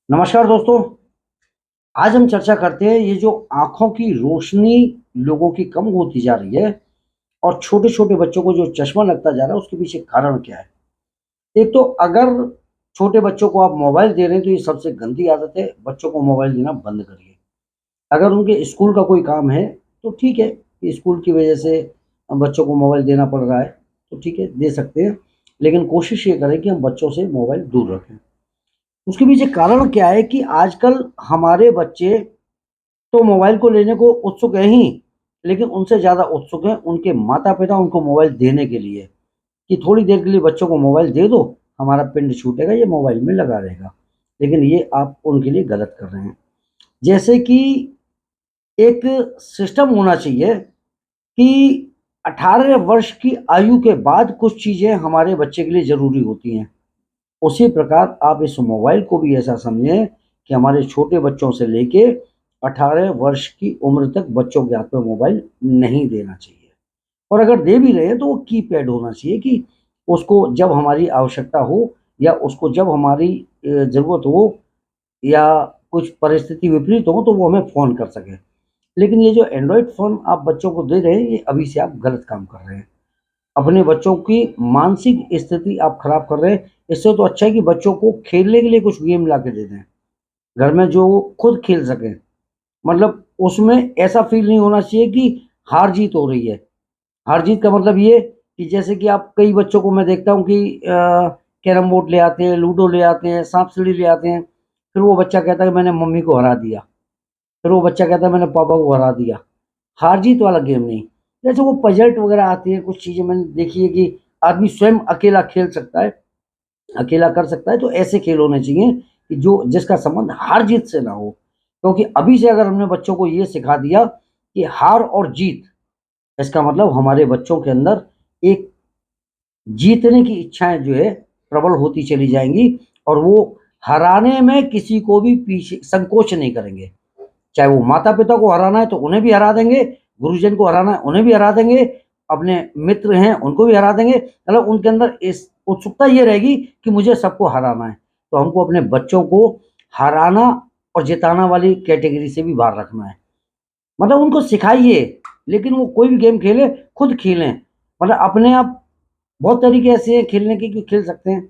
नमस्कार दोस्तों। आज हम चर्चा करते हैं ये जो आँखों की रोशनी लोगों की कम होती जा रही है और छोटे-छोटे बच्चों को जो चश्मा लगता जा रहा है उसके पीछे कारण क्या है? एक तो अगर छोटे बच्चों को आप मोबाइल दे रहे हैं तो ये सबसे गंदी आदत है, बच्चों को मोबाइल देना बंद करिए। अगर उनके स्कूल का कोई काम है तो ठीक है, कि स्कूल की वजह से बच्चों को मोबाइल देना पड़ रहा है, तो ठीक है दे सकते हैं। लेकिन कोशिश ये करें कि हम बच्चों से मोबाइल दूर रखें। उसके पीछे कारण क्या है कि आजकल हमारे बच्चे तो मोबाइल को लेने को उत्सुक हैं ही, लेकिन उनसे ज़्यादा उत्सुक हैं उनके माता-पिता उनको मोबाइल देने के लिए, कि थोड़ी देर के लिए बच्चों को मोबाइल दे दो, हमारा पिंड छूटेगा, ये मोबाइल में लगा रहेगा। लेकिन ये आप उनके लिए गलत कर रहे हैं। जैसे कि एक सिस्टम होना चाहिए कि 18 वर्ष की आयु के बाद कुछ चीज़ें हमारे बच्चे के लिए ज़रूरी होती हैं। उसी प्रकार आप इस मोबाइल को भी ऐसा समझें कि हमारे छोटे बच्चों से लेके 18 वर्ष की उम्र तक बच्चों के हाथ में मोबाइल नहीं देना चाहिए। और अगर दे भी रहे हैं तो वो कीपैड होना चाहिए कि उसको जब हमारी आवश्यकता हो या उसको जब हमारी ज़रूरत हो या कुछ परिस्थिति विपरीत हो तो वो हमें फ़ोन कर सके। लेकिन ये जो एंड्रॉइड फ़ोन आप बच्चों को दे रहे हैं, ये अभी से आप गलत काम कर रहे हैं। अपने बच्चों की मानसिक स्थिति आप खराब कर रहे हैं। इससे तो अच्छा है कि बच्चों को खेलने के लिए कुछ गेम ला के दे दें, घर में जो वो खुद खेल सकें। मतलब उसमें ऐसा फ़ील नहीं होना चाहिए कि हार-जीत हो रही है। हार-जीत का मतलब ये कि जैसे कि आप कई बच्चों को मैं देखता हूँ कि कैरम बोर्ड ले आते हैं, लूडो ले आते हैं, साँप-सीढ़ी ले आते हैं। फिर वो बच्चा कहता है मैंने मम्मी को हरा दिया। फिर वो बच्चा कहता है मैंने पापा को हरा दिया। हार-जीत वाला गेम नहीं। जैसे वो पजल्ट वग़ैरह आती है, कुछ चीज़ें मैंने देखी है कि आदमी स्वयं अकेला खेल सकता है, अकेला कर सकता है, तो ऐसे खेल होने चाहिए कि जो जिसका संबंध हार-जीत से ना हो। क्योंकि अभी से अगर हमने बच्चों को ये सिखा दिया कि हार और जीत, इसका मतलब हमारे बच्चों के अंदर एक जीतने की इच्छाएँ जो है प्रबल होती चली जाएँगी और वो हराने में किसी को भी पीछे संकोच नहीं करेंगे। चाहे वो माता-पिता को हराना है तो उन्हें भी हरा देंगे, गुरुजन को हराना है उन्हें भी हरा देंगे, अपने मित्र हैं उनको भी हरा देंगे। मतलब उनके अंदर इस उत्सुकता ये रहेगी कि मुझे सबको हराना है। तो हमको अपने बच्चों को हराना और जिताना वाली कैटेगरी से भी बाहर रखना है। मतलब उनको सिखाइए, लेकिन वो कोई भी गेम खेलें, खुद खेलें। मतलब अपने आप बहुत तरीके ऐसे हैं खेलने के कि खेल सकते हैं।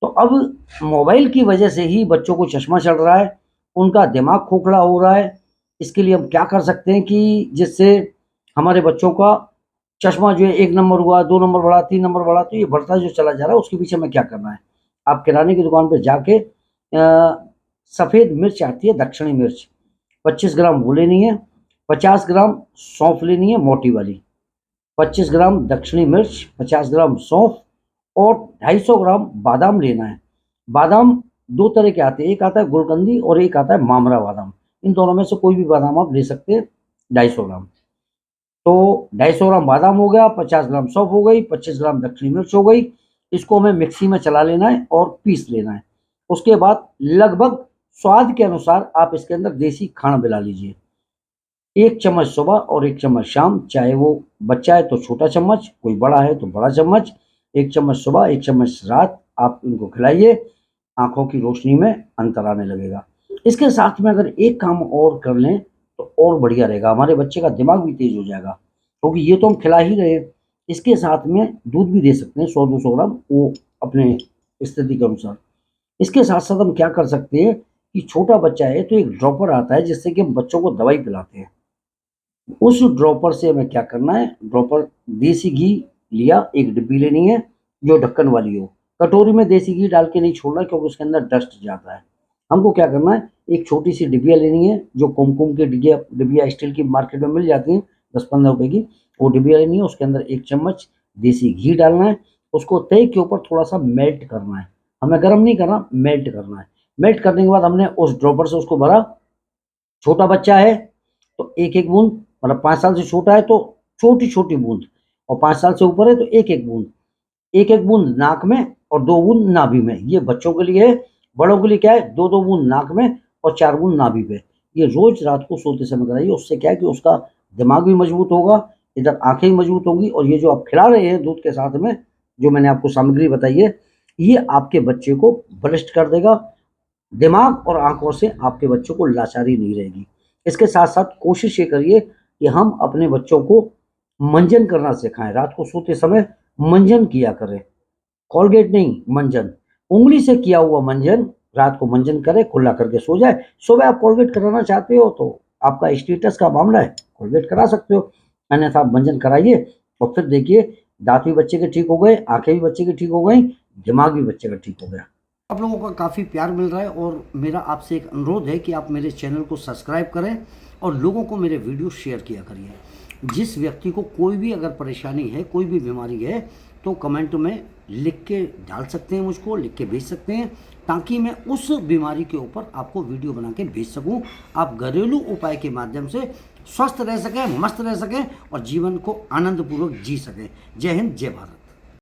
तो अब मोबाइल की वजह से ही बच्चों को चश्मा चढ़ रहा है, उनका दिमाग खोखला हो रहा है। इसके लिए हम क्या कर सकते हैं कि जिससे हमारे बच्चों का चश्मा जो है 1 नंबर हुआ, 2 नंबर बढ़ा, 3 नंबर बढ़ा, तो ये बढ़ता जो चला जा रहा है उसके पीछे हमें क्या करना है? आप किराने की दुकान पे जाके सफ़ेद मिर्च आती है दक्षिणी मिर्च, 25 ग्राम वो लेनी है, 50 ग्राम सौंफ लेनी है मोटी वाली, 25 ग्राम दक्षिणी मिर्च, 50 ग्राम सौंफ और 250 ग्राम बादाम लेना है। बादाम 2 तरह के आते हैं, एक आता है गुलकंदी और एक आता है मामरा बादाम। इन दोनों में से कोई भी बादाम आप ले सकते हैं, 250 ग्राम। तो 250 ग्राम बादाम हो गया, 50 ग्राम सौंफ हो गई, 25 ग्राम दक्षिणी मिर्च हो गई। इसको हमें मिक्सी में चला लेना है और पीस लेना है। उसके बाद लगभग स्वाद के अनुसार आप इसके अंदर देसी खांड मिला लीजिए। 1 चम्मच सुबह और 1 चम्मच शाम, चाहे वो बच्चा है तो छोटा चम्मच, कोई बड़ा है तो बड़ा चम्मच। 1 चम्मच सुबह, 1 चम्मच रात आप इनको खिलाइए, आँखों की रोशनी में अंतर आने लगेगा। इसके साथ में अगर एक काम और कर लें तो और बढ़िया रहेगा, हमारे बच्चे का दिमाग भी तेज़ हो जाएगा, क्योंकि ये तो हम खिला ही रहे हैं। इसके साथ में दूध भी दे सकते हैं 100-200 ग्राम, वो अपने स्थिति के अनुसार। इसके साथ-साथ हम क्या कर सकते हैं कि छोटा बच्चा है तो एक ड्रॉपर आता है जिससे कि हम बच्चों को दवाई पिलाते हैं। उस ड्रॉपर से हमें क्या करना है, ड्रॉपर देसी घी लिया, एक डिब्बी लेनी है जो ढक्कन वाली हो। कटोरी में देसी घी डाल के नहीं छोड़ना क्योंकि उसके अंदर डस्ट जाता है। हमको क्या करना है, एक छोटी-सी डिबिया लेनी है जो कुमकुम की डिबिया डिबिया स्टील की मार्केट में मिल जाती हैं, 10-15 रुपए की। वो डिबिया लेनी है, उसके अंदर 1 चम्मच देसी घी डालना है, उसको तवे के ऊपर थोड़ा-सा मेल्ट करना है। हमें गरम नहीं करना, मेल्ट करना है। मेल्ट करने के बाद हमने उस ड्रॉपर से उसको भरा, छोटा बच्चा है तो 1-1 बूँद, मतलब 5 साल से छोटा है तो छोटी-छोटी बूँद और 5 साल से ऊपर है तो 1-1 बूँद। 1-1 बूँद नाक में और 2 बूँद नाभि में, ये बच्चों के लिए है। बड़ों के लिए क्या है, 2-2 बूँद नाक में और 4 बूँद नाभि पे। ये रोज़ रात को सोते समय कराइए, उससे क्या है कि उसका दिमाग भी मजबूत होगा, इधर आँखें भी मजबूत होंगी और ये जो आप खिला रहे हैं दूध के साथ में, जो मैंने आपको सामग्री बताई है, ये आपके बच्चे को बलिष्ठ कर देगा, दिमाग और आँखों से आपके बच्चों को लाचारी नहीं रहेगी। इसके साथ-साथ कोशिश ये करिए कि हम अपने बच्चों को मंजन करना सिखाएँ, रात को सोते समय मंजन किया करें। कोलगेट नहीं, मंजन। उँगली से किया हुआ मंजन, रात को मंजन करें, कुल्ला करके सो जाए। सुबह आप कोलगेट कराना चाहते हो तो आपका स्टेटस का मामला है, कोलगेट करा सकते हो। अन्यथा आप मंजन कराइए और फिर देखिए दाँत भी बच्चे के ठीक हो गए, आँखें भी बच्चे की ठीक हो गई, दिमाग भी बच्चे का ठीक हो गया। आप लोगों का काफ़ी प्यार मिल रहा है और मेरा आपसे एक अनुरोध है कि आप मेरे चैनल को सब्सक्राइब करें और लोगों को मेरे वीडियो शेयर किया करिए। जिस व्यक्ति को कोई भी अगर परेशानी है, कोई भी बीमारी है, तो कमेंट में लिख के डाल सकते हैं, मुझको लिख के भेज सकते हैं, ताकि मैं उस बीमारी के ऊपर आपको वीडियो बना के भेज सकूं। आप घरेलू उपाय के माध्यम से स्वस्थ रह सकें, मस्त रह सकें और जीवन को आनंदपूर्वक जी सकें। जय हिंद, जय भारत।